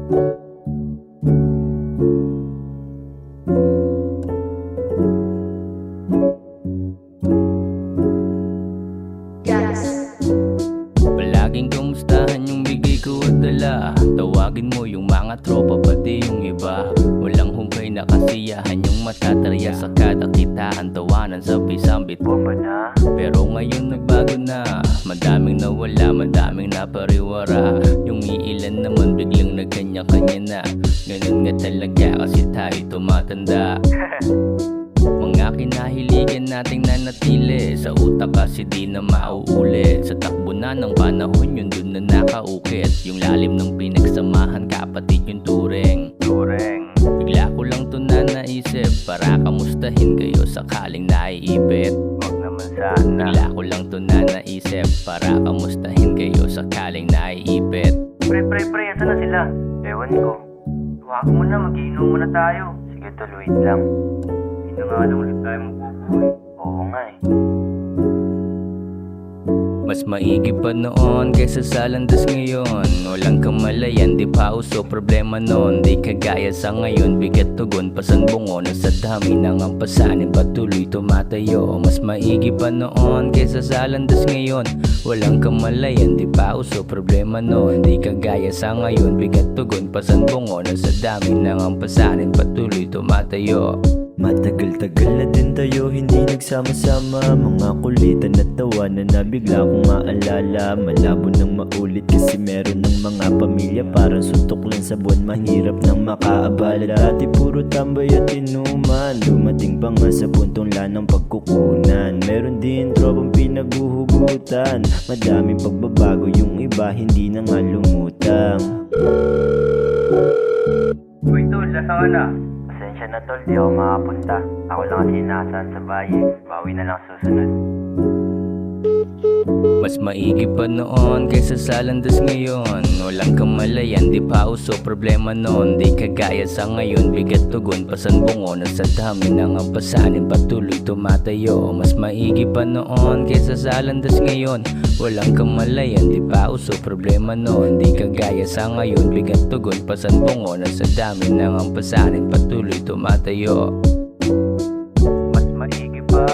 Palaging kumustahan yung bigay ko at dala. Tawagin mo yung mga tropa pati yung iba. Walang humpay na kasiyahan yung matatarya sa kada kitaan, tawanan sabay-sambit mo ba na? Pero ngayon nagbago na, madaming nawala, madaming napariwara. Yung iilan naman biglang nagkanya-kanya na. Ganun nga talaga kasi tayo tumatanda. Mga kinahiligan nating nanatili sa utak kasi di na mauulit. Sa takbo na ng panahon yun dun na nakaukit. Yung lalim ng pinagsamahan kapatid yung turing. Bigla ko lang to na naisip para kamustahin kayo sakaling naiipit. Wag naman sana. Bigla ko lang to na naisip para kamustahin kayo sakaling naiipit. Pre, asan na sila? Ewan ko. Tuwagan mo na, mag-iinom muna tayo. Sige tol, wait lang. Hindi na nga lang ulit tayo magbubuhay. Oo nga eh. Mas maigi pa noon kaysa sa landas ngayon. Walang kamalayan, di pa uso problema noon. Di kagaya sa ngayon, bigat tugon, pasanbungon. Sa dami ng ampasanin, patuloy tumatayo. Mas maigi pa noon kaysa sa landas ngayon. Walang kamalayan, di pa uso problema noon. Di kagaya sa ngayon, bigat tugon, pasanbungon. Sa dami ng ampasanin, patuloy tumatayo. Matagal-tagal na din tayo hindi nagsama-sama. Mga kulitan at tawanan na bigla kong maalala. Malabo nang maulit kasi meron ng mga pamilya parang suntok lang sa buwan, mahirap nang makaabala. Dati puro tambay at inuman, dumating pa nga sa puntong lanang pagkukunan. Meron din tropang pinaguhugutan, madaming pagbabago, yung iba hindi na nga lumutang. Uy tol, nasa ka na? Pasensya na tol, di ako makapunta. Ako lang kasi nasaan sa bahay. Bawi na lang susunod. Mas maigi pa noon kaysa sa landas ngayon. Walang kamalayan, di pa uso problema noon. Di kagaya sa ngayon, bigat tugon, pasanbungon. Sa dami ng ampasanin, patuloy tumatayo. Mas maigi pa noon kaysa sa landas ngayon. Walang kamalayan, di pa uso problema noon. Di kagaya sa ngayon, bigat tugon, pasanbungon. Sa dami ng ampasanin, patuloy tumatayo. Mas maigi pa